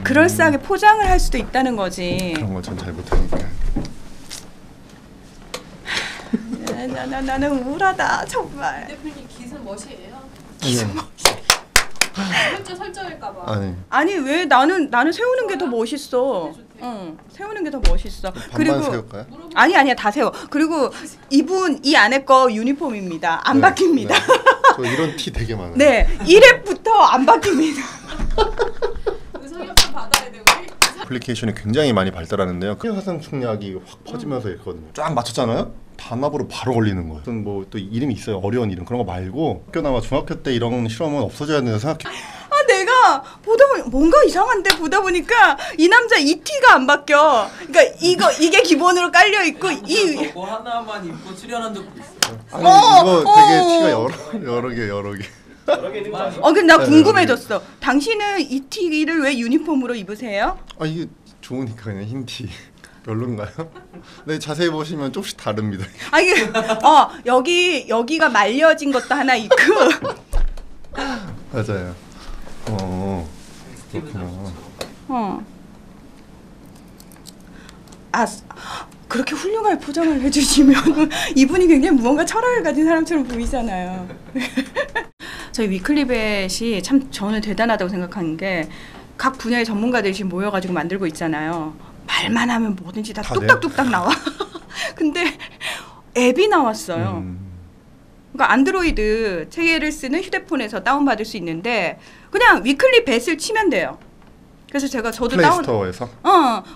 그럴싸하게 포장을 할 수도 있다는 거지. 그런 거 전 잘 못하니까. 나는 우울하다 정말. 대표님 기승 멋이에요. 설정일까봐. 아니 왜 나는 세우는 게 더 멋있어. 응, 세우는 게 더 멋있어. 반만 세울까요? 아니야 다 세워. 그리고 이분 이 안에 거 유니폼입니다. 안 바뀝니다. 네. 저 이런 티 되게 많아요. 네, 1회부터 안 바뀝니다. 성역한 받아야 돼 우리. 애플리케이션이 굉장히 많이 발달하는데요. 화상 충약이 확 퍼지면서 있거든요. 쫙 맞췄잖아요. 단합으로 바로 걸리는 거예요. 무슨 뭐 또 이름이 있어요. 어려운 이름 그런 거 말고 학교나 중학교 때 이런 실험은 없어져야 된다고 생각해. 내가 보다 보니 뭔가 이상한데 보다 보니까 이 남자 이 티가 안 바뀌어. 그러니까 이게 기본으로 깔려 있고 이 저거 하나만 입고 출연한 적도 있어요. 아니 이거 되게 티가 여러 개. 근데 나 궁금해졌어. 당신은 이 티를 왜 유니폼으로 입으세요? 아 이게 좋으니까 그냥 흰 티. 별론가요? 네 자세히 보시면 조금씩 다릅니다. 여기가 말려진 것도 하나 있고. 맞아요. 그렇구나. 그렇게 훌륭한 포장을 해주시면 이분이 굉장히 무언가 철학을 가진 사람처럼 보이잖아요. 저희 위클리벳이 참 저는 대단하다고 생각하는 게 각 분야의 전문가들이 모여가지고 만들고 있잖아요. 말만 하면 뭐든지 다 뚝딱뚝딱 나와. 근데 앱이 나왔어요. 그러니까 안드로이드 체계를 쓰는 휴대폰에서 다운받을 수 있는데 그냥 위클리벳을 치면 돼요. 그래서 저도 플레이스토어에서?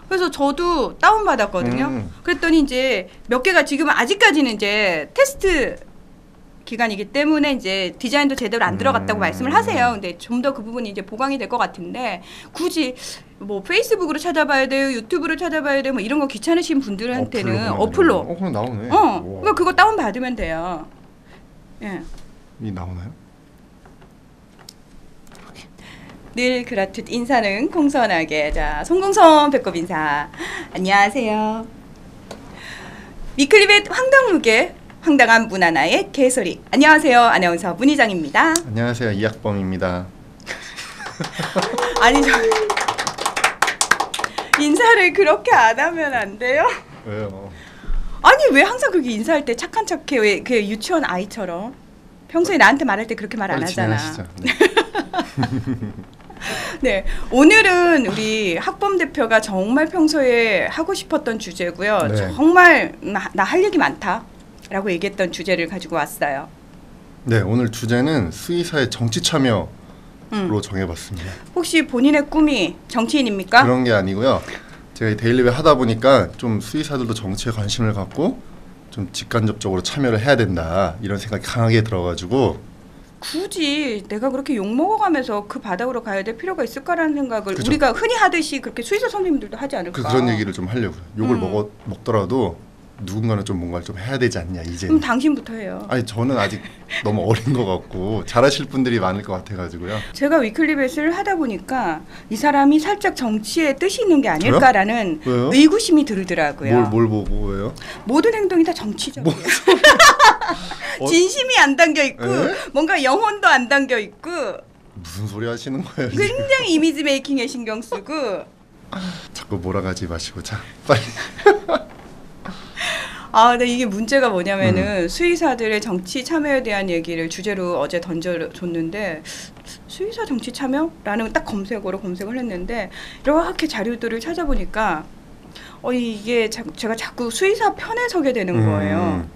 그래서 저도 다운받았거든요. 그랬더니 이제 몇 개가 지금은 아직까지는 이제 테스트 기간이기 때문에 이제 디자인도 제대로 안 들어갔다고 말씀을 하세요. 근데 좀 더 그 부분이 이제 보강이 될 것 같은데 굳이 뭐 페이스북으로 찾아봐야 돼요, 유튜브로 찾아봐야 돼요, 뭐 이런 거 귀찮으신 분들한테는 어플로. 그럼 나오네. 그러니까 그거 다운 받으면 돼요. 예. 이 나오나요? 늘 그렇듯 인사는 공손하게. 자, 송공손 배꼽 인사. 안녕하세요. 위클리벳 황당무계 황당한 문 하나의 개소리. 안녕하세요. 아나운서 문희정입니다. 안녕하세요. 이학범입니다. 아니 저 인사를 그렇게 안 하면 안 돼요? 왜요? 아니 왜 항상 그렇게 인사할 때 착한 척해? 왜 그 유치원 아이처럼 평소에 나한테 말할 때 그렇게 말 안 하잖아. 네. 네, 오늘은 우리 학범 대표가 정말 평소에 하고 싶었던 주제고요. 네. 정말 나 할 얘기 많다라고 얘기했던 주제를 가지고 왔어요. 네, 오늘 주제는 수의사의 정치 참여로 정해봤습니다. 혹시 본인의 꿈이 정치인입니까? 그런 게 아니고요. 제가 이 데일리웨이 하다 보니까 좀 수의사들도 정치에 관심을 갖고 좀 직간접적으로 참여를 해야 된다 이런 생각이 강하게 들어가지고 굳이 내가 그렇게 욕 먹어가면서 그 바닥으로 가야 될 필요가 있을까라는 생각을 그쵸. 우리가 흔히 하듯이 그렇게 수의사 선생님들도 하지 않을까. 그런 얘기를 좀 하려고요. 욕을 먹더라도 누군가는 좀 뭔가를 좀 해야 되지 않냐 이제. 그럼 당신부터 해요. 아니 저는 아직 너무 어린 것 같고 잘하실 분들이 많을 것 같아가지고요. 제가 위클리벳을 하다 보니까 이 사람이 살짝 정치에 뜻이 있는 게 아닐까라는 왜요? 의구심이 들더라고요. 뭘 보고 왜요? 모든 행동이 다 정치적이에요. 진심이 안 담겨 있고 뭔가 영혼도 안 담겨 있고 무슨 소리 하시는 거예요? 굉장히 이미지 메이킹에 신경 쓰고 자꾸 몰아가지 마시고 자 빨리. 근데 이게 문제가 뭐냐면은 수의사들의 정치 참여에 대한 얘기를 주제로 어제 던져줬는데 수의사 정치 참여라는 딱 검색을 했는데 이렇게 자료들을 찾아보니까 이게 제가 자꾸 수의사 편에 서게 되는 거예요.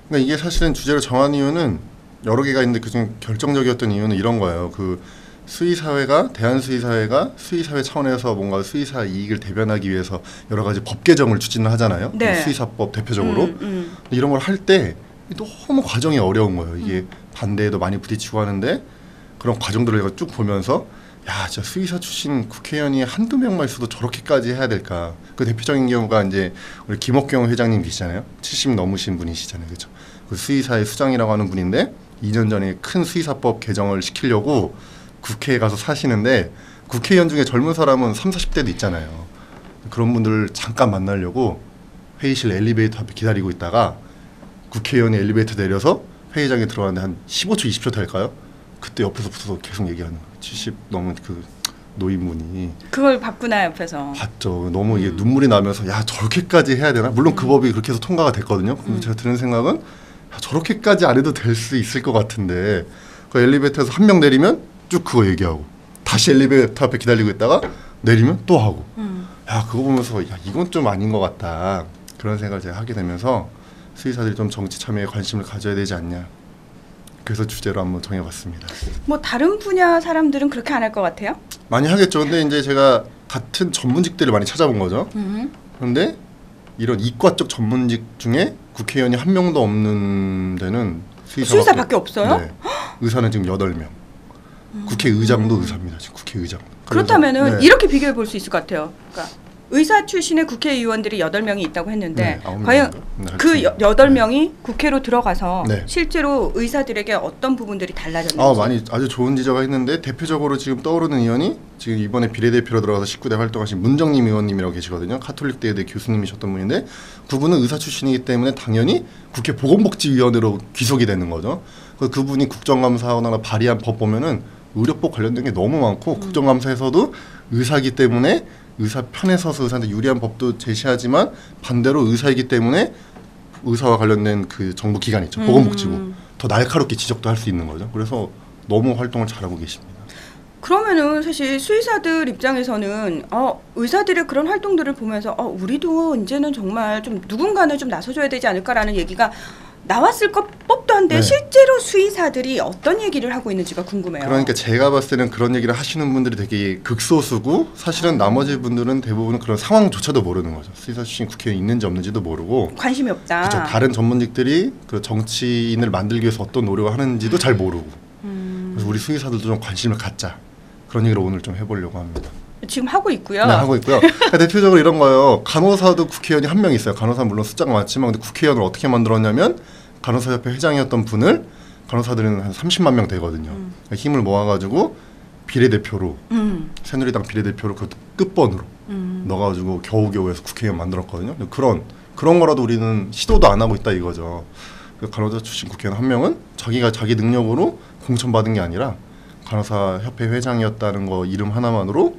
그러니까 이게 사실은 주제를 정한 이유는 여러 개가 있는데 그중 결정적이었던 이유는 이런 거예요. 그 수의사회가 대한수의사회가 수의사회 차원에서 뭔가 수의사 이익을 대변하기 위해서 여러 가지 법 개정을 추진을 하잖아요. 네. 수의사법 대표적으로 이런 걸 할 때 너무 과정이 어려운 거예요. 이게 반대에도 많이 부딪히고 하는데 그런 과정들을 쭉 보면서 야, 진짜 수의사 출신 국회의원이 한두 명만 있어도 저렇게까지 해야 될까? 그 대표적인 경우가 이제 우리 김옥경 회장님 계시잖아요. 70 넘으신 분이시잖아요, 그렇죠? 그 수의사의 수장이라고 하는 분인데 2년 전에 큰 수의사법 개정을 시키려고 국회에 가서 사시는데 국회의원 중에 젊은 사람은 30, 40대도 있잖아요. 그런 분들을 잠깐 만나려고 회의실 엘리베이터 앞에 기다리고 있다가 국회의원이 엘리베이터 내려서 회의장에 들어가는데 한 15초, 20초 될까요? 그때 옆에서 붙어서 계속 얘기하는 거예요. 70 넘은 그 노인분이 그걸 봤구나 옆에서. 봤죠. 너무 이게 눈물이 나면서 야 저렇게까지 해야 되나? 물론 그 법이 그렇게 해서 통과가 됐거든요. 근데 제가 드는 생각은 야, 저렇게까지 안 해도 될 수 있을 것 같은데 그 엘리베이터에서 한 명 내리면 쭉 그거 얘기하고 다시 엘리베이터 앞에 기다리고 있다가 내리면 또 하고 야 그거 보면서 야 이건 좀 아닌 것 같다 그런 생각을 제가 하게 되면서 수의사들이 좀 정치 참여에 관심을 가져야 되지 않냐 그래서 주제로 한번 정해봤습니다. 뭐 다른 분야 사람들은 그렇게 안 할 것 같아요? 많이 하겠죠. 근데 이제 제가 같은 전문직들을 많이 찾아본 거죠. 그런데 이런 이과 쪽 전문직 중에 국회의원이 한 명도 없는 데는 수의사밖에 없어요? 네. 의사는 지금 8명. 국회의장도 의사입니다. 지금 국회의장. 그렇다면은 네. 이렇게 비교해 볼 수 있을 것 같아요. 그러니까 의사 출신의 국회의원들이 8명이 있다고 했는데 네, 과연 네, 그 그렇죠. 8명이 국회로 들어가서 네. 실제로 의사들에게 어떤 부분들이 달라졌는지. 많이 아주 좋은 지적을 했는데 대표적으로 지금 떠오르는 의원이 지금 이번에 비례대표로 들어가서 19대 활동하신 문정림 의원님이라고 계시거든요. 카톨릭대의대 교수님이셨던 분인데 그분은 의사 출신이기 때문에 당연히 국회 보건복지위원으로 귀속이 되는 거죠. 그분이 국정감사하거나 발의한 법 보면은 의료법 관련된 게 너무 많고 국정감사에서도 의사이기 때문에 의사 편에 서서 의사한테 유리한 법도 제시하지만 반대로 의사이기 때문에 의사와 관련된 그 정부 기관 있죠. 보건복지부. 더 날카롭게 지적도 할 수 있는 거죠. 그래서 너무 활동을 잘하고 계십니다. 그러면은 사실 수의사들 입장에서는 의사들의 그런 활동들을 보면서 우리도 이제는 정말 좀 누군가는 좀 나서줘야 되지 않을까라는 얘기가 나왔을 것 법도 한데 네. 실제로 수의사들이 어떤 얘기를 하고 있는지가 궁금해요. 그러니까 제가 봤을 때는 그런 얘기를 하시는 분들이 되게 극소수고 사실은 나머지 분들은 대부분 그런 상황조차도 모르는 거죠. 수의사 출신 국회의원이 있는지 없는지도 모르고 관심이 없다. 그렇죠. 다른 전문직들이 그 정치인을 만들기 위해서 어떤 노력을 하는지도 잘 모르고 그래서 우리 수의사들도 좀 관심을 갖자 그런 얘기를 오늘 좀 해보려고 합니다. 지금 하고 있고요. 네, 하고 있고요. 그러니까 대표적으로 이런 거예요. 간호사도 국회의원이 한 명 있어요. 간호사 물론 숫자가 많지만 근데 국회의원을 어떻게 만들었냐면 간호사협회 회장이었던 분을 간호사들은 한 30만 명 되거든요. 그러니까 힘을 모아가지고 비례대표로 새누리당 비례대표로 그 끝번으로 넣어가지고 겨우겨우 해서 국회의원 만들었거든요. 그런 거라도 우리는 시도도 안 하고 있다 이거죠. 간호사 출신 국회의원 한 명은 자기가 자기 능력으로 공천받은 게 아니라 간호사협회 회장이었다는 거 이름 하나만으로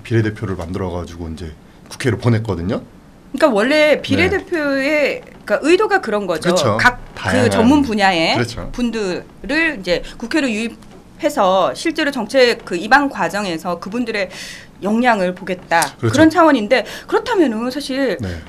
비례대표를 만들어가지고 이제 국회로 보냈거든요. 그러니까 원래 비례대표의 그러니까 의도가 그런 거죠. 그렇죠. 각 그 다양한, 전문 분야의 그렇죠. 분들을 이제 국회로 유입해서 실제로 정책 그 입안 과정에서 그분들의 역량을 보겠다. 그렇죠. 그런 차원인데 그렇다면은 사실 네.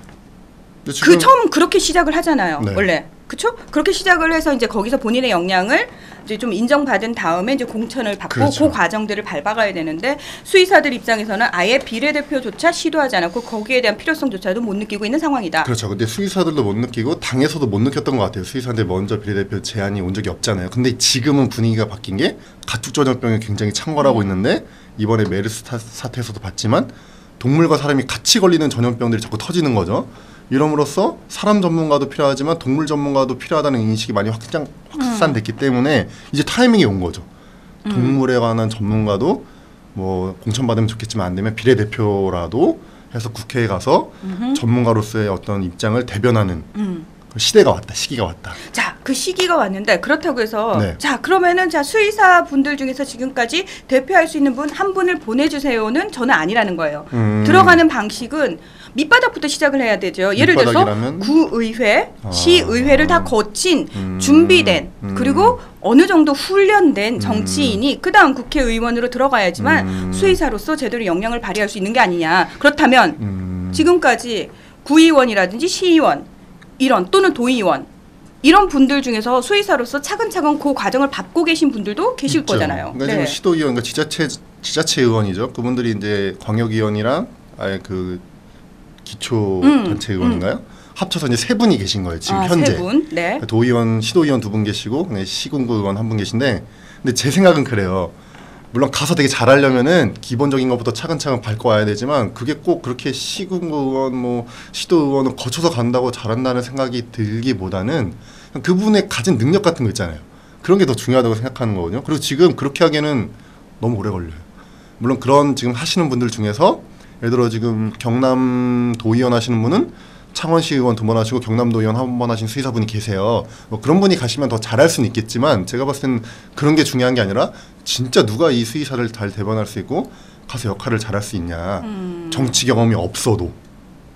근데 그 처음 그렇게 시작을 하잖아요. 네. 원래. 그렇죠? 그렇게 시작을 해서 이제 거기서 본인의 역량을 이제 좀 인정받은 다음에 이제 공천을 받고 그렇죠. 그 과정들을 밟아가야 되는데 수의사들 입장에서는 아예 비례대표조차 시도하지 않았고 거기에 대한 필요성조차도 못 느끼고 있는 상황이다. 그렇죠. 근데 수의사들도 못 느끼고 당에서도 못 느꼈던 것 같아요. 수의사한테 먼저 비례대표 제안이 온 적이 없잖아요. 근데 지금은 분위기가 바뀐 게 가축 전염병이 굉장히 창궐하고 있는데 이번에 메르스 사태에서도 봤지만 동물과 사람이 같이 걸리는 전염병들이 자꾸 터지는 거죠. 이럼으로써 사람 전문가도 필요하지만 동물 전문가도 필요하다는 인식이 많이 확산됐기 때문에 이제 타이밍이 온 거죠. 동물에 관한 전문가도 뭐 공천받으면 좋겠지만 안 되면 비례대표라도 해서 국회에 가서 전문가로서의 어떤 입장을 대변하는 시대가 왔다. 시기가 왔다. 자, 그 시기가 왔는데 그렇다고 해서 네. 자, 그러면은 자 수의사 분들 중에서 지금까지 대표할 수 있는 분 한 분을 보내주세요는 저는 아니라는 거예요. 들어가는 방식은 밑바닥부터 시작을 해야 되죠. 예를 들어서 밑바닥이라면? 구의회, 시의회를 다 거친 준비된 그리고 어느 정도 훈련된 정치인이 그다음 국회의원으로 들어가야지만 수의사로서 제대로 역량을 발휘할 수 있는 게 아니냐. 그렇다면 지금까지 구의원이라든지 시의원 이런 또는 도의원 이런 분들 중에서 수의사로서 차근차근 그 과정을 밟고 계신 분들도 계실 있죠. 거잖아요. 그러니까 지금 시도의원, 그러니까 지자체 의원이죠. 그분들이 이제 광역의원이랑 아예 그 기초 단체 의원인가요? 합쳐서 이제 세 분이 계신 거예요. 지금 현재. 세 분. 네. 도의원, 시도의원 2분 계시고 시군구 의원 1분 계신데, 근데 제 생각은 그래요. 물론 가서 되게 잘하려면은 기본적인 것부터 차근차근 밟고 와야 되지만 그게 꼭 그렇게 시군구 의원, 뭐 시도 의원을 거쳐서 간다고 잘한다는 생각이 들기보다는 그분의 가진 능력 같은 거 있잖아요. 그런 게 더 중요하다고 생각하는 거거든요. 그리고 지금 그렇게 하기에는 너무 오래 걸려요. 물론 그런 지금 하시는 분들 중에서 예를 들어 지금 경남 도의원 하시는 분은 창원시 의원 2번 하시고 경남도 의원 1번 하신 수의사분이 계세요. 뭐 그런 분이 가시면 더 잘할 수는 있겠지만 제가 봤을 때는 그런 게 중요한 게 아니라 진짜 누가 이 수의사를 잘 대변할 수 있고 가서 역할을 잘할 수 있냐. 정치 경험이 없어도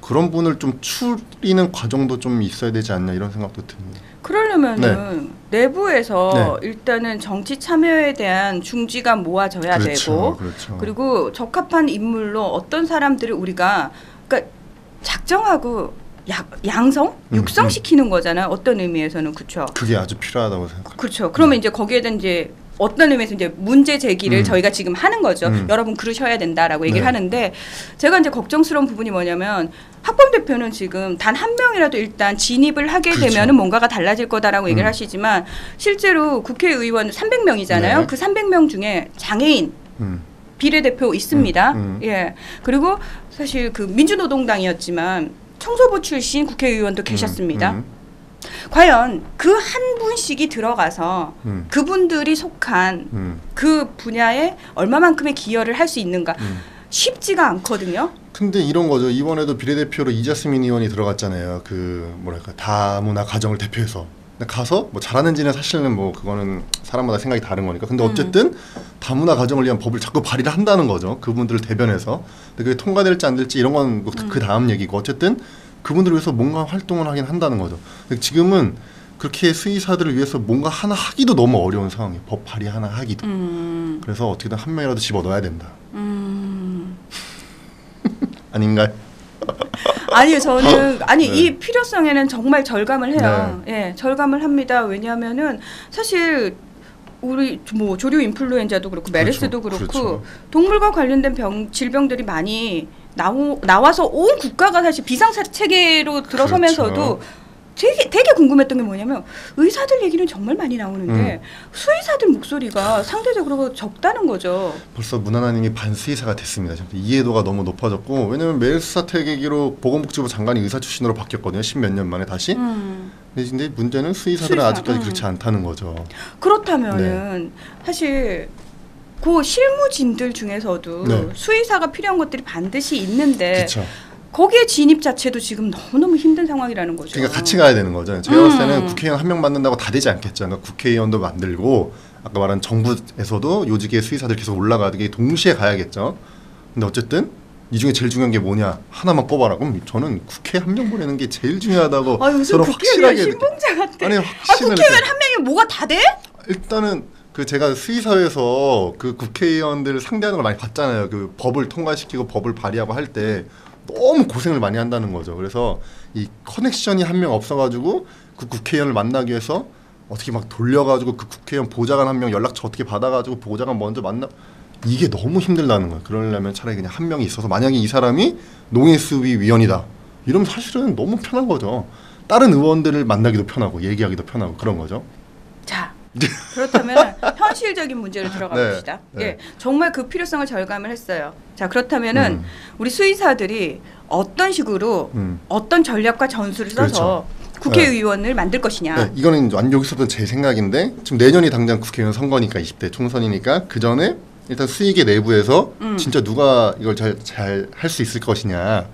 그런 분을 좀 추리는 과정도 좀 있어야 되지 않냐 이런 생각도 듭니다. 그러려면은 내부에서 일단은 정치 참여에 대한 중지가 모아져야 되고 그렇죠. 그리고 적합한 인물로 어떤 사람들을 우리가 그러니까 작정하고 양성, 육성시키는 거잖아요. 어떤 의미에서는 그렇죠. 그게 아주 필요하다고 생각합니다. 그렇죠. 그러면 이제 거기에 대한 이제 어떤 의미에서 이제 문제 제기를 저희가 지금 하는 거죠. 여러분 그러셔야 된다라고 얘기를 하는데 제가 이제 걱정스러운 부분이 뭐냐면 학범 대표는 지금 단 한 명이라도 일단 진입을 하게 되면은 뭔가가 달라질 거다라고 얘기를 하시지만 실제로 국회의원 300명이잖아요. 그 300명 중에 장애인 비례대표 있습니다. 예. 그리고 사실 그 민주노동당이었지만 청소부 출신 국회의원도 계셨습니다. 과연 그 한 분씩이 들어가서 그분들이 속한 그 분야에 얼마만큼의 기여를 할 수 있는가 쉽지가 않거든요. 근데 이런 거죠. 이번에도 비례대표로 이자스민 의원이 들어갔잖아요. 그 뭐랄까 다문화 가정을 대표해서 근데 가서 뭐 잘하는지는 사실은 뭐 그거는 사람마다 생각이 다른 거니까. 근데 어쨌든 다문화 가정을 위한 법을 자꾸 발의를 한다는 거죠. 그분들을 대변해서. 근데 그게 통과될지 안 될지 이런 건 그 다음 얘기고 어쨌든 그분들을 위해서 뭔가 활동을 하긴 한다는 거죠. 근데 지금은 그렇게 수의사들을 위해서 뭔가 하나 하기도 너무 어려운 상황이에요. 법 발의 하나 하기도. 그래서 어떻게든 한 명이라도 집어넣어야 된다. 아닌가요? 아니요, 저는 이 필요성에는 정말 절감을 해요. 예, 절감을 합니다. 왜냐하면은 사실 우리 뭐 조류 인플루엔자도 그렇고 메르스도 그렇고 동물과 관련된 질병들이 많이 나와서 온 국가가 사실 비상사 체계로 들어서면서도 되게 궁금했던 게 뭐냐면 의사들 얘기는 정말 많이 나오는데 수의사들 목소리가 상대적으로 적다는 거죠. 벌써 문하나님이 반수의사가 됐습니다. 이해도가 너무 높아졌고 왜냐면 메르스 사태 계기로 보건복지부 장관이 의사 출신으로 바뀌었거든요. 10몇 년 만에 다시. 근데 문제는 수의사들은 아직까지 그렇지 않다는 거죠. 그렇다면은 사실 그 실무진들 중에서도 수의사가 필요한 것들이 반드시 있는데 그쵸. 거기에 진입 자체도 지금 너무너무 힘든 상황이라는 거죠. 그러니까 같이 가야 되는 거죠. 제가 봤을 때는 국회의원 한 명 만든다고 다 되지 않겠죠. 그러니까 국회의원도 만들고 아까 말한 정부에서도 요직의 수의사들 계속 올라가게 동시에 가야겠죠. 근데 어쨌든 이 중에 제일 중요한 게 뭐냐 하나만 꼽아라. 그럼 저는 국회 한 명 보내는 게 제일 중요하다고 저는 확실하게 신봉자 같아. 아니 국회의원 한 명이 뭐가 다 돼? 일단은 그 제가 수의사회에서 그 국회의원들 상대하는 걸 많이 봤잖아요. 그 법을 통과시키고 법을 발의하고 할 때 너무 고생을 많이 한다는 거죠. 그래서 이 커넥션이 한 명 없어가지고 그 국회의원을 만나기 위해서 어떻게 막 돌려가지고 그 국회의원 보좌관 한 명 연락처 어떻게 받아가지고 보좌관 먼저 만나 이게 너무 힘들다는 거예요. 그러려면 차라리 그냥 한 명이 있어서 만약에 이 사람이 농해수위 위원이다 이러면 사실은 너무 편한 거죠. 다른 의원들을 만나기도 편하고 얘기하기도 편하고 그런 거죠. 자. 그렇다면 현실적인 문제로 들어가 봅시다. 예, 정말 그 필요성을 절감을 했어요. 자, 그렇다면은 우리 수의사들이 어떤 식으로 어떤 전략과 전술을 써서 국회의원을 만들 것이냐. 이거는 여기서부터 제 생각인데 지금 내년이 당장 국회의원 선거니까 20대 총선이니까 그 전에 일단 수의계 내부에서 진짜 누가 이걸 잘 할 수 있을 것이냐.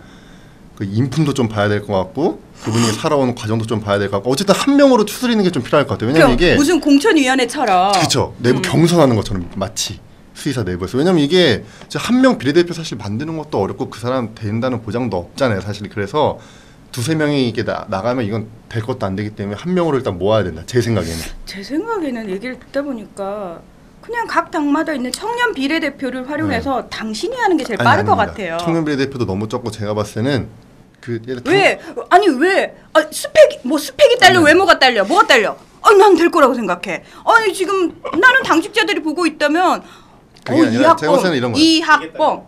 그 인품도 좀 봐야 될 것 같고 그분이 살아온 과정도 좀 봐야 될 것 같고 어쨌든 한 명으로 추스리는 게 좀 필요할 것 같아요. 왜냐면 이게 무슨 공천위원회처럼 그렇죠. 내부 경선하는 것처럼 마치 수의사 내부에서. 왜냐면 이게 한 명 비례대표 사실 만드는 것도 어렵고 그 사람 된다는 보장도 없잖아요. 사실 그래서 두세 명이 이게 나가면 이건 될 것도 안 되기 때문에 한 명으로 일단 모아야 된다. 제 생각에는 얘기를 듣다 보니까 그냥 각 당마다 있는 청년 비례대표를 활용해서 당신이 하는 게 제일 빠를 것 같아요. 청년 비례대표도 너무 적고 제가 봤을 때는 왜? 스펙이 딸려? 외모가 딸려? 뭐가 딸려? 난 될 거라고 생각해. 아니 지금 나는 당직자들이 보고 있다면 이 학번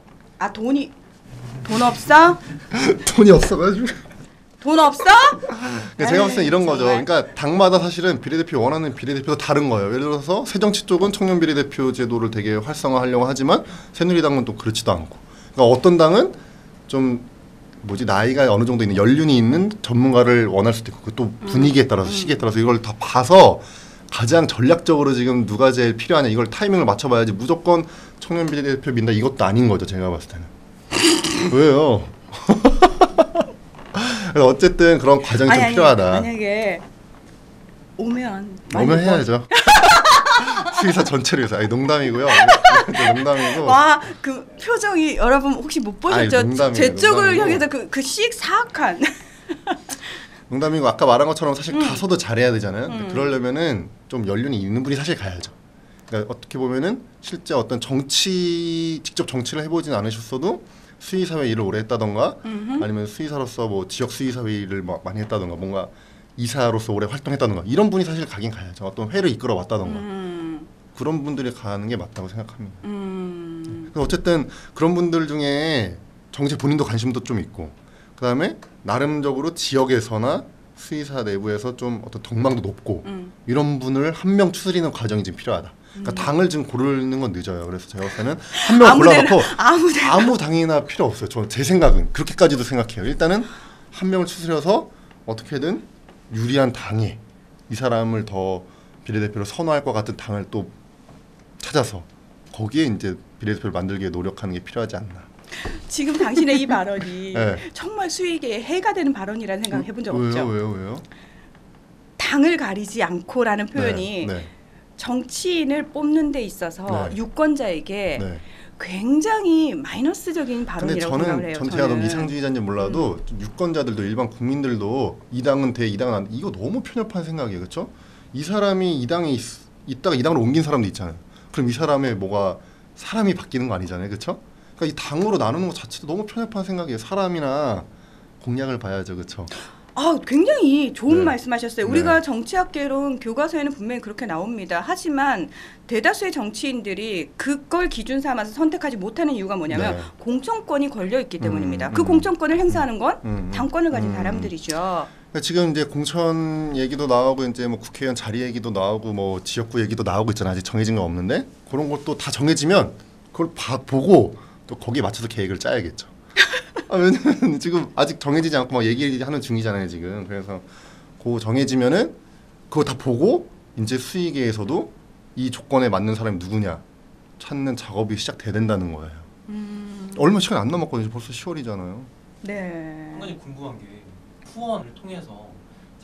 돈 없어? 돈이 없어가지고 돈 없어? 제가 봤을 때 이런 거죠. 그러니까 당마다 사실은 비례대표 원하는 비례대표도 다른 거예요. 예를 들어서 새정치 쪽은 청년 비례대표 제도를 되게 활성화하려고 하지만 새누리당은 또 그렇지도 않고. 그러니까 어떤 당은 좀 나이가 어느 정도 있는 연륜이 있는 전문가를 원할 수도 있고 또 분위기에 따라서 시기에 따라서 이걸 다 봐서 가장 전략적으로 지금 누가 제일 필요하냐 이걸 타이밍을 맞춰봐야지 무조건 청년 비례대표 민다 이것도 아닌 거죠. 제가 봤을 때는. 왜요? 어쨌든 그런 과정이 좀 필요하다. 만약에 오면 해야죠. 수의사 전체를 위해서. 아니 농담이고요. 농담이고. 와, 그 표정이 여러분 혹시 못 보셨죠? 아니, 농담이에요, 제 쪽을 농담이고. 향해서 그씩 사악한. 농담이고 아까 말한 것처럼 사실 가서도 잘해야 되잖아요. 근데 음. 그러려면은 좀 연륜이 있는 분이 사실 가야죠. 그러니까 어떻게 보면은 실제 어떤 직접 정치를 해보진 않으셨어도 수의사회 일을 오래 했다던가 아니면 수의사로서 뭐 지역 수의사회 일을 막 많이 했다던가 뭔가 이사로서 오래 활동했다던가 이런 분이 사실 가긴 가야죠. 어떤 회를 이끌어 왔다던가 그런 분들이 가는 게 맞다고 생각합니다. 그래서 어쨌든 그런 분들 중에 정치에 본인도 관심도 좀 있고 그다음에 나름적으로 지역에서나 수의사 내부에서 좀 어떤 덕망도 높고 이런 분을 한 명 추스리는 과정이 지금 필요하다. 그러니까 당을 지금 고르는 건 늦어요. 그래서 제가 봤을 때는 한 명 골라놓고 아무 당이나 필요 없어요. 저는 제 생각은 그렇게까지도 생각해요. 일단은 한 명을 추스려서 어떻게든 유리한 당에 이 사람을 더 비례대표로 선호할 것 같은 당을 또 찾아서 거기에 이제 비례대표를 만들기 위해 노력하는 게 필요하지 않나. 지금 당신의 이 발언이 네. 정말 수익에 해가 되는 발언이라는 생각 해본 적 없죠? 왜요? 당을 가리지 않고라는 표현이 네. 정치인을 뽑는 데 있어서 네. 유권자에게 네. 굉장히 마이너스적인 근데 발언이라고 생각을 해요. 저는 제가 너무 이상주의자인지 몰라도 좀 유권자들도 일반 국민들도 이 당은 돼, 이 당은 안 돼. 이거 너무 편협한 생각이에요. 그렇죠? 이 사람이 이 당에 있다가 이 당으로 옮긴 사람도 있잖아요. 그럼 이 사람의 뭐가 사람이 바뀌는 거 아니잖아요. 그렇죠? 그러니까 이 당으로 나누는 것 자체도 너무 편협한 생각이에요. 사람이나 공약을 봐야죠. 그렇죠? 아, 굉장히 좋은 네. 말씀하셨어요. 네. 우리가 정치학개론 교과서에는 분명히 그렇게 나옵니다. 하지만 대다수의 정치인들이 그걸 기준 삼아서 선택하지 못하는 이유가 뭐냐면 네. 공천권이 걸려 있기 때문입니다. 그 공천권을 행사하는 건 당권을 가진 사람들이죠. 그러니까 지금 이제 공천 얘기도 나오고 이제 뭐 국회의원 자리 얘기도 나오고 뭐 지역구 얘기도 나오고 있잖아요. 아직 정해진 건 없는데 그런 것도 다 정해지면 그걸 보고 또 거기에 맞춰서 계획을 짜야겠죠. 왜냐면 지금 아직 정해지지 않고 막 얘기하는 중이잖아요 지금. 그래서 그거 정해지면은 그거 다 보고 이제 수의계에서도 이 조건에 맞는 사람이 누구냐 찾는 작업이 시작돼야 된다는 거예요. 얼마 시간 안 남았거든요. 벌써 10월이잖아요. 네. 한 가지 궁금한 게 후원을 통해서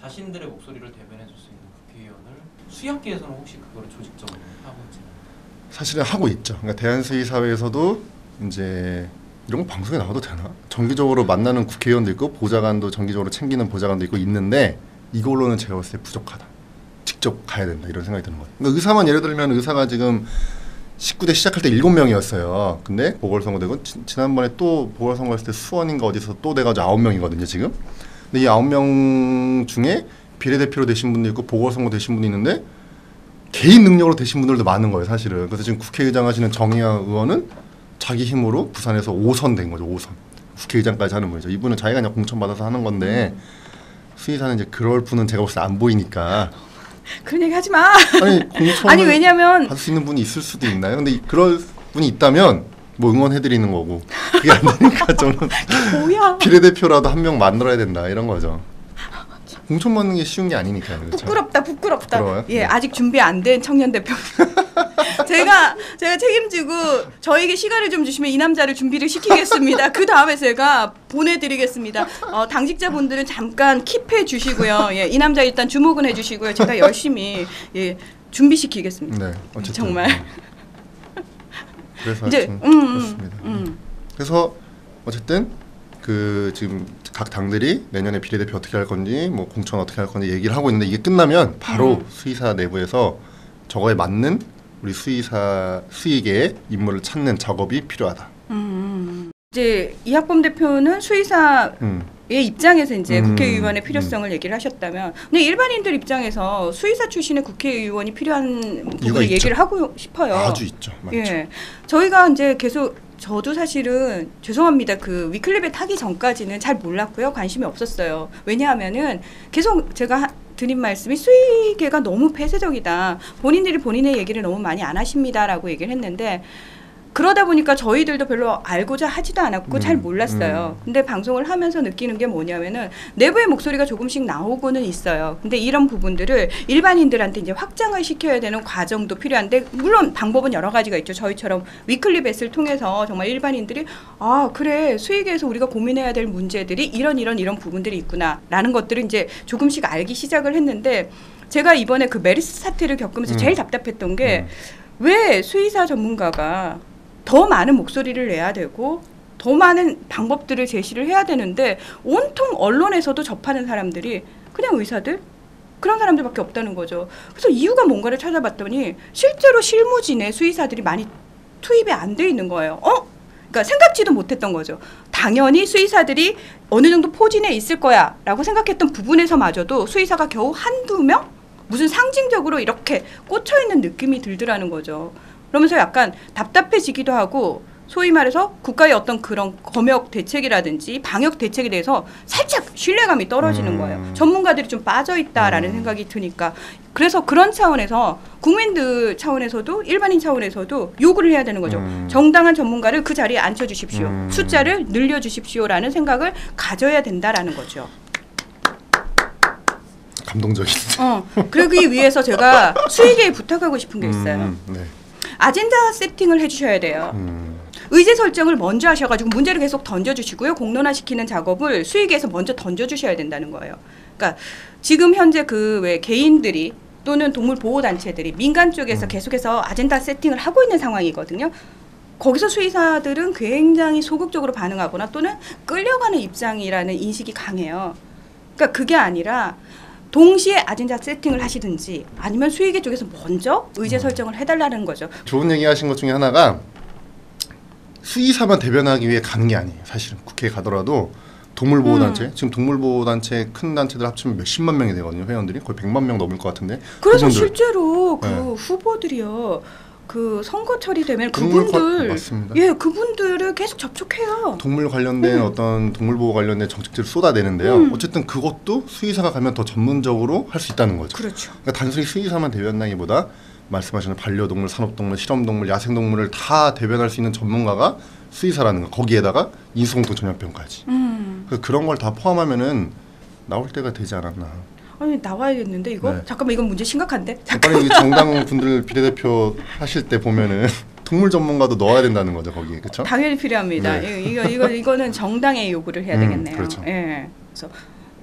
자신들의 목소리를 대변해줄 수 있는 국회의원을 수의학계에서는 혹시 그거를 조직적으로 하고 있지는 사실은 하고 있죠. 그러니까 대한수의사회에서도 이제 이런 거 방송에 나와도 되나? 정기적으로 만나는 국회의원도 있고 보좌관도 정기적으로 챙기는 보좌관도 있고 있는데 이걸로는 제가 봤을 때 부족하다. 직접 가야 된다 이런 생각이 드는 거예요. 그러니까 의사만 예를 들면 의사가 지금 19대 시작할 때 7명이었어요. 근데 보궐선거 되고 지난번에 또 보궐선거 했을 때 수원인가 어디서 또 돼가지고 9명이거든요 지금. 근데 이 9명 중에 비례대표로 되신 분도 있고 보궐선거 되신 분이 있는데 개인 능력으로 되신 분들도 많은 거예요 사실은. 그래서 지금 국회의장 하시는 정의아 의원은 자기 힘으로 부산에서 5선 된 거죠. 5선. 국회의장까지 하는 분이죠. 이분은 자기가 그냥 공천받아서 하는 건데 수의사는 이제 그럴 분은 제가 볼 때 안 보이니까. 그런 얘기 하지 마. 아니 공천을 아니 왜냐면 받을 수 있는 분이 있을 수도 있나요? 근데 그럴 분이 있다면 뭐 응원해드리는 거고 그게 안 되니까 저는 뭐야. 비례대표라도 한 명 만들어야 된다 이런 거죠. 공천 받는 게 쉬운 게 아니니까요. 그렇죠? 부끄럽다. 부끄러워요? 예, 네. 아직 준비 안 된 청년 대표. 제가 책임지고 저에게 시간을 좀 주시면 이 남자를 준비를 시키겠습니다. 그 다음에 제가 보내드리겠습니다. 당직자분들은 잠깐 킵해 주시고요. 예, 이 남자 일단 주목은 해주시고요. 제가 열심히 준비시키겠습니다. 네, 어쨌든 정말. 그래서 이제 그렇습니다. 그래서 어쨌든 그 지금 각 당들이 내년에 비례대표 어떻게 할 건지 뭐 공천 어떻게 할 건지 얘기를 하고 있는데 이게 끝나면 바로 수의사 내부에서 저거에 맞는 우리 수의계의 인물을 찾는 작업이 필요하다. 이제 이학범 대표는 수의사의 입장에서 이제 국회의원의 필요성을 음. 얘기를 하셨다면, 근데 일반인들 입장에서 수의사 출신의 국회의원이 필요한 부분을 있죠. 얘기를 하고 싶어요. 아주 있죠. 맞죠. 예, 저희가 이제 계속 저도 사실은 죄송합니다. 그 위클립에 타기 전까지는 잘 몰랐고요. 관심이 없었어요. 왜냐하면은 계속 제가 드린 말씀이 수의계가 너무 폐쇄적이다. 본인들이 본인의 얘기를 너무 많이 안 하십니다라고 얘기를 했는데 그러다 보니까 저희들도 별로 알고자 하지도 않았고 잘 몰랐어요. 근데 방송을 하면서 느끼는 게 뭐냐면은 내부의 목소리가 조금씩 나오고는 있어요. 근데 이런 부분들을 일반인들한테 이제 확장을 시켜야 되는 과정도 필요한데, 물론 방법은 여러 가지가 있죠. 저희처럼 위클리벳을 통해서 정말 일반인들이 아 그래 수의계에서 우리가 고민해야 될 문제들이 이런 부분들이 있구나라는 것들을 이제 조금씩 알기 시작을 했는데, 제가 이번에 그 메르스 사태를 겪으면서 제일 답답했던 게 왜 수의사 전문가가 더 많은 목소리를 내야 되고 더 많은 방법들을 제시를 해야 되는데 온통 언론에서도 접하는 사람들이 그냥 의사들? 그런 사람들밖에 없다는 거죠. 그래서 이유가 뭔가를 찾아봤더니 실제로 실무진에 수의사들이 많이 투입이 안 돼 있는 거예요. 그러니까 생각지도 못했던 거죠. 당연히 수의사들이 어느 정도 포진에 있을 거야 라고 생각했던 부분에서마저도 수의사가 겨우 한두 명? 무슨 상징적으로 이렇게 꽂혀있는 느낌이 들더라는 거죠. 그러면서 약간 답답해지기도 하고 소위 말해서 국가의 어떤 그런 검역 대책이라든지 방역 대책에 대해서 살짝 신뢰감이 떨어지는 거예요. 전문가들이 좀 빠져있다라는 생각이 드니까. 그래서 그런 차원에서 국민들 차원에서도 일반인 차원에서도 요구를 해야 되는 거죠. 정당한 전문가를 그 자리에 앉혀주십시오. 숫자를 늘려주십시오라는 생각을 가져야 된다라는 거죠. 감동적인데. 그러기 위해서 제가 수의계에 부탁하고 싶은 게 있어요. 네. 아젠다 세팅을 해주셔야 돼요. 의제 설정을 먼저 하셔가지고 문제를 계속 던져주시고요. 공론화시키는 작업을 수의계에서 먼저 던져주셔야 된다는 거예요. 그러니까 지금 현재 그 왜 개인들이 또는 동물보호단체들이 민간 쪽에서 계속해서 아젠다 세팅을 하고 있는 상황이거든요. 거기서 수의사들은 굉장히 소극적으로 반응하거나 또는 끌려가는 입장이라는 인식이 강해요. 그러니까 그게 아니라 동시에 아젠다 세팅을 하시든지 아니면 수의계 쪽에서 먼저 의제 설정을 해달라는 거죠. 좋은 얘기 하신 것 중에 하나가 수의사만 대변하기 위해 가는 게 아니에요. 사실은 국회에 가더라도 동물보호단체, 지금 동물보호단체 큰 단체들 합치면 몇십만 명이 되거든요. 회원들이 거의 100만 명 넘을 것 같은데. 그래서 그분들. 실제로 그 네. 후보들이요. 그 선거 처리되면 그분들 맞습니다. 예, 그분들을 계속 접촉해요. 동물 관련된 어떤 동물보호 관련된 정책들을 쏟아내는데요. 어쨌든 그것도 수의사가 가면 더 전문적으로 할 수 있다는 거죠. 그렇죠. 그러니까 단순히 수의사만 대변하기보다 말씀하시는 반려동물, 산업동물, 실험동물, 야생동물을 다 대변할 수 있는 전문가가 수의사라는 거. 거기에다가 인수공통 전염병까지. 그래서 그런 걸 다 포함하면은 나올 때가 되지 않았나. 아니 나와야겠는데 이거? 네. 잠깐만 이건 문제 심각한데? 빨리 정당 분들 비례대표 하실 때 보면은 동물 전문가도 넣어야 된다는 거죠 거기에, 그렇죠? 당연히 필요합니다. 네. 이거는 정당에 요구를 해야 되겠네요. 그렇죠. 예. 그래서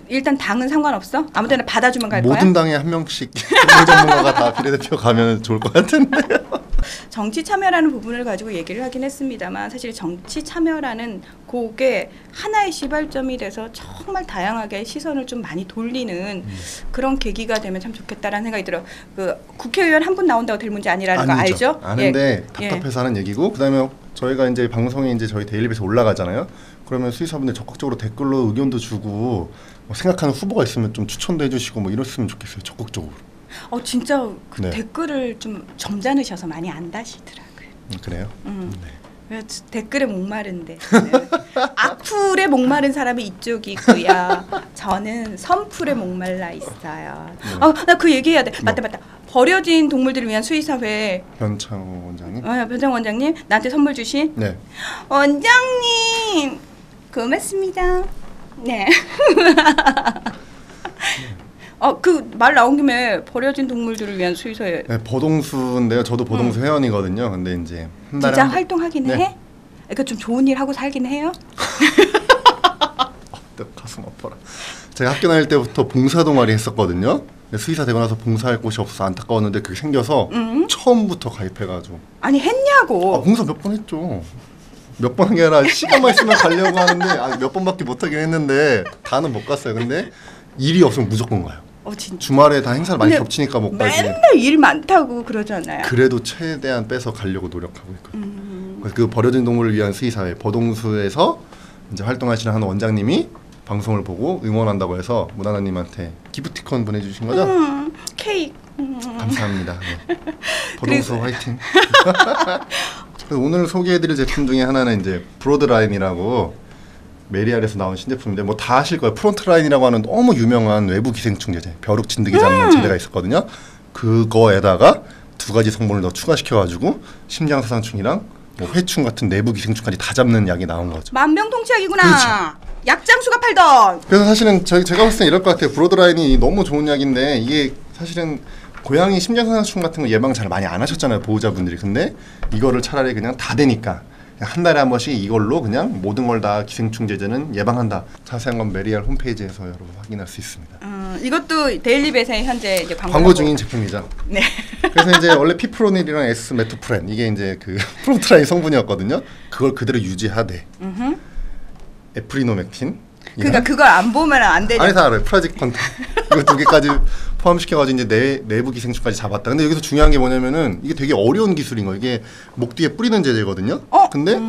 일단 당은 상관없어? 아무데나 받아주면 갈 거야? 모든 당에 한 명씩 동물 전문가가 다 비례대표 가면 좋을 것 같은데요. 정치 참여라는 부분을 가지고 얘기를 하긴 했습니다만 사실 정치 참여라는 그게 하나의 시발점이 돼서 정말 다양하게 시선을 좀 많이 돌리는 그런 계기가 되면 참 좋겠다라는 생각이 들어요. 그 국회의원 한 분 나온다고 될 문제 아니라는 거 알죠? 아는데 답답해서 하는 얘기고, 그다음에 저희가 이제 방송에 이제 저희 데일리베이스 올라가잖아요. 그러면 수의사분들 적극적으로 댓글로 의견도 주고 뭐 생각하는 후보가 있으면 좀 추천도 해주시고 뭐 이랬으면 좋겠어요. 적극적으로. 진짜 그 네. 댓글을 좀 점잖으셔서 많이 안 다시더라고요. 그래요? 왜 댓글에 목마른데. 네. 악플에 목마른 사람이 이쪽이고요. 저는 선플에 목말라 있어요. 나 그 얘기해야 돼. 맞다. 버려진 동물들을 위한 수의사회. 변창호 원장님. 변창호 원장님 나한테 선물 주신. 네. 원장님 고맙습니다. 네. 그 말 나온 김에 버려진 동물들을 위한 수의사회. 네, 보동수인데요. 저도 보동수 회원이거든요. 근데 이제 한 달에 진짜 활동하기는 네. 해? 그러니까 좀 좋은 일 하고 살긴 해요? 가슴 아파라. 제가 학교 다닐 때부터 봉사 동아리 했었거든요. 수의사 되고 나서 봉사할 곳이 없어서 안타까웠는데 그게 생겨서 처음부터 가입해가지고. 아니 했냐고. 봉사 몇 번 했죠. 몇 번 한 게 아니라 시간만 있으면 가려고 하는데 몇 번밖에 못 하긴 했는데 다는 못 갔어요. 근데 일이 없으면 무조건 가요. 진짜. 주말에 다 행사를 많이 근데 겹치니까 못 가지. 맨날 일 많다고 그러잖아요. 그래도 최대한 빼서 가려고 노력하고 있거든요. 그래서 그 버려진 동물을 위한 수의사회 보동수에서 이제 활동하시는 한 원장님이 방송을 보고 응원한다고 해서 문하나님한테 기프티콘 보내주신 거죠? 케이크. 감사합니다. 네. 보동수 화이팅. 그래서 오늘 소개해드릴 제품 중에 하나는 이제 브로드라인이라고 메리알에서 나온 신제품인데 뭐 다 아실 거예요. 프론트라인이라고 하는 너무 유명한 외부 기생충 제제, 벼룩 진드기 잡는 제제가 있었거든요. 그거에다가 두 가지 성분을 더 추가시켜가지고 심장사상충이랑 뭐 회충 같은 내부 기생충까지 다 잡는 약이 나온 거죠. 만병통치약이구나. 그렇죠. 약장수가 팔던. 그래서 사실은 제가 봤을 때 이럴 것 같아요. 브로드라인이 너무 좋은 약인데 이게 사실은 고양이 심장사상충 같은 거 예방 잘 많이 안 하셨잖아요, 보호자분들이. 근데 이거를 차라리 그냥 다 되니까 한 달에 한 번씩 이걸로 그냥 모든 걸 다 기생충 제제는 예방한다. 자세한 건 메리알 홈페이지에서 여러분 확인할 수 있습니다. 이것도 데일리벳에 현재 이제 광고 중인 제품이죠. 네. 그래서 이제 원래 피프로닐이랑 S-메토프렌 이게 이제 그 프론트라인 성분이었거든요. 그걸 그대로 유지하되 에프리노맥틴. 그러니까 그걸 안 보면 안 되죠. 아니 다 알아요. 프라직펀트 이거 두 개까지 포함시켜가지고 이제 내부 기생충까지 잡았다. 근데 여기서 중요한 게 뭐냐면은 이게 되게 어려운 기술인 거예요. 이게 목 뒤에 뿌리는 제제거든요. 근데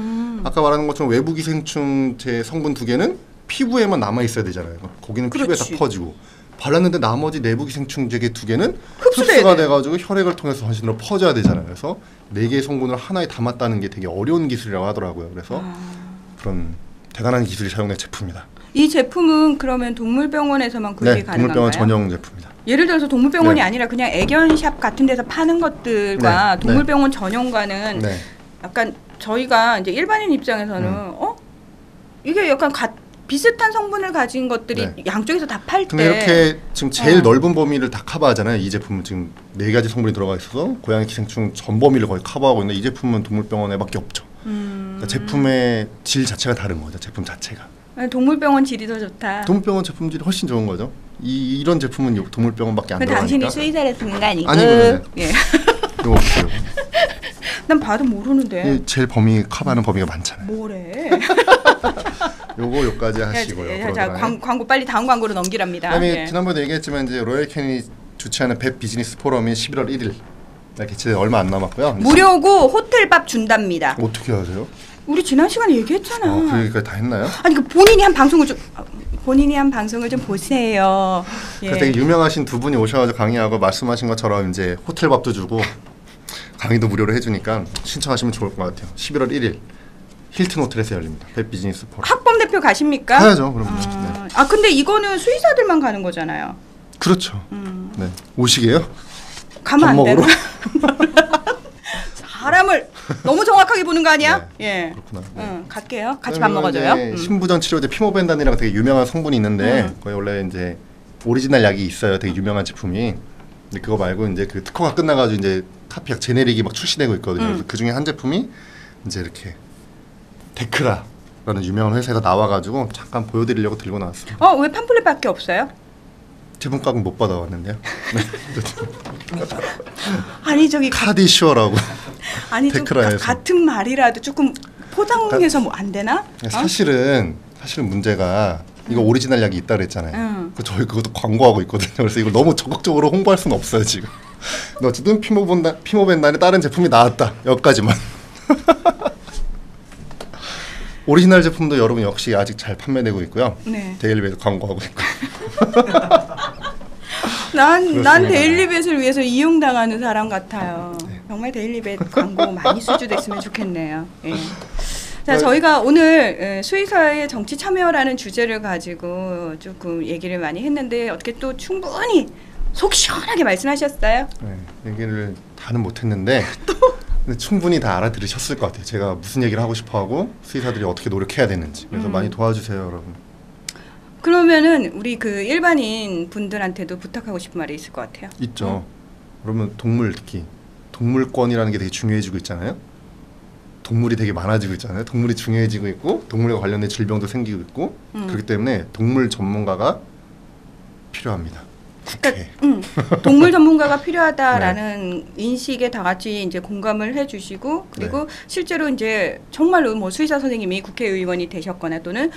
아까 말하는 것처럼 외부 기생충 제 성분 두 개는 피부에만 남아 있어야 되잖아요. 거기는 피부에 그렇지. 다 퍼지고 발랐는데 나머지 내부 기생충 제제 두 개는 흡수돼야 흡수가 돼. 돼가지고 혈액을 통해서 전신으로 퍼져야 되잖아요. 그래서 네 개의 성분을 하나에 담았다는 게 되게 어려운 기술이라고 하더라고요. 그래서 그런 대단한 기술이 사용된 제품이다. 이 제품은 그러면 동물병원에서만 구입이 네, 가능한가요? 동물병원 전용 제품입니다. 예를 들어서 동물병원이 네. 아니라 그냥 애견샵 같은 데서 파는 것들과 네, 동물병원 전용과는 네. 약간 저희가 이제 일반인 입장에서는 이게 약간 비슷한 성분을 가진 것들이 네. 양쪽에서 다 팔 때 근데 이렇게 지금 제일 넓은 범위를 다 커버하잖아요. 이 제품은 지금 4가지 성분이 들어가 있어서 고양이 기생충 전 범위를 거의 커버하고 있는데 이 제품은 동물병원에밖에 없죠. 그러니까 제품의 질 자체가 다른 거죠. 제품 자체가. 동물병원 질이 더 좋다. 동물병원 제품질이 훨씬 좋은 거죠. 이런 제품은 동물병원밖에 안 그 들어가니까. 당신이 수의사를 쓰는 거 아니고? 아니고요. 예. 이거 보세요. 난 봐도 모르는데. 이 제일 범위 커버하는 범위가 많잖아요. 뭐래? 요까지 하시고요. 자, 광고 빨리 다음 광고로 넘기랍니다. 그다음에 예. 지난번에 얘기했지만 이제 로열 캐닌이 주최하는 펫 비즈니스 포럼이 11월 1일 개최 얼마 안 남았고요. 무료고 호텔밥 준답니다. 어떻게 하세요? 우리 지난 시간에 얘기했잖아. 그 얘기까지 다 했나요? 아니 그 본인이 한 방송을 좀 보세요. 예. 그래서 되게 유명하신 두 분이 오셔가지고 강의하고 말씀하신 것처럼 이제 호텔밥도 주고 강의도 무료로 해주니까 신청하시면 좋을 것 같아요. 11월 1일 힐튼 호텔에서 열립니다. 펫 비즈니스 포럼. 학범 대표 가십니까? 가야죠, 그럼. 네. 근데 이거는 수의사들만 가는 거잖아요. 그렇죠. 네. 오시게요? 가면 안 먹으러? 되나? 사람을 너무 정확하게 보는 거 아니야? 네. 예. 그렇구나. 네. 응, 갈게요. 같이 밥 먹어줘요. 신부전 치료제 피모벤단이라고 되게 유명한 성분이 있는데 거기 원래 이제 오리지널 약이 있어요. 되게 유명한 제품이. 근데 그거 말고 이제 그 특허가 끝나가지고 이제 카피약 제네릭이 막 출시되고 있거든요. 그래서 그 중에 한 제품이 이제 이렇게 데크라라는 유명한 회사에서 나와가지고 잠깐 보여드리려고 들고 나왔어요. 왜 팜플렛밖에 없어요? 제품값은 못 받아왔는데요. 아니 저기 카디슈어라고. 아니 좀 데크라에서. 같은 말이라도 조금 포장해서 뭐 안 되나? 사실은 문제가 이거 오리지널 약이 있다 그랬잖아요. 저희 그것도 광고하고 있거든요. 그래서 이걸 너무 적극적으로 홍보할 수는 없어요 지금. 근데 어쨌든 피모벤단의 다른 제품이 나왔다. 여기까지만. 오리지널 제품도 여러분 역시 아직 잘 판매되고 있고요. 네. 데일리베이도 광고하고 있고. 난 데일리벳을 위해서 이용당하는 사람 같아요. 정말 데일리벳 광고 많이 수주됐으면 좋겠네요. 예. 자, 저희가 오늘 수의사의 정치 참여라는 주제를 가지고 조금 얘기를 많이 했는데 어떻게 또 충분히 속 시원하게 말씀하셨어요? 네, 얘기를 다는 못했는데 근데 충분히 다 알아들으셨을 것 같아요. 제가 무슨 얘기를 하고 싶어하고 수의사들이 어떻게 노력해야 되는지. 그래서 많이 도와주세요, 여러분. 그러면은 우리 그 일반인 분들한테도 부탁하고 싶은 말이 있을 것 같아요. 있죠. 그러면 동물 특히 동물권이라는 게 되게 중요해지고 있잖아요. 동물이 되게 많아지고 있잖아요. 동물이 중요해지고 있고 동물과 관련된 질병도 생기고 있고 그렇기 때문에 동물 전문가가 필요합니다. 국회. 동물 전문가가 필요하다라는 인식에 다 같이 이제 공감을 해주시고 그리고 실제로 이제 정말로 뭐 수의사 선생님이 국회의원이 되셨거나 또는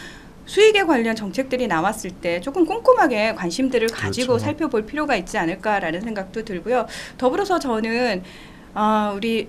수익에 관련 정책들이 나왔을 때 조금 꼼꼼하게 관심들을 가지고 그렇죠. 살펴볼 필요가 있지 않을까라는 생각도 들고요. 더불어서 저는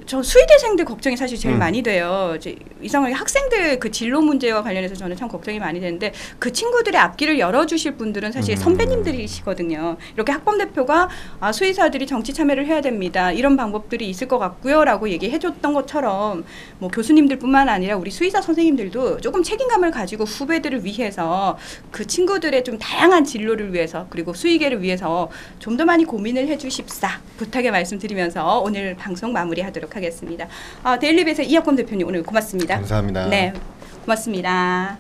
저 수의대생들 걱정이 사실 제일 많이 돼요. 이제 이상하게 학생들 그 진로 문제와 관련해서 저는 참 걱정이 많이 되는데 그 친구들의 앞길을 열어주실 분들은 사실 선배님들이시거든요. 이렇게 학범 대표가 수의사들이 정치 참여를 해야 됩니다. 이런 방법들이 있을 것 같고요라고 얘기해줬던 것처럼 뭐 교수님들뿐만 아니라 우리 수의사 선생님들도 조금 책임감을 가지고 후배들을 위해서 그 친구들의 좀 다양한 진로를 위해서 그리고 수의계를 위해서 좀 더 많이 고민을 해주십사 부탁의 말씀드리면서 오늘 방송 마무리하도록 하겠습니다. 데일리벳의 이학범 대표님 오늘 고맙습니다. 감사합니다. 네, 고맙습니다.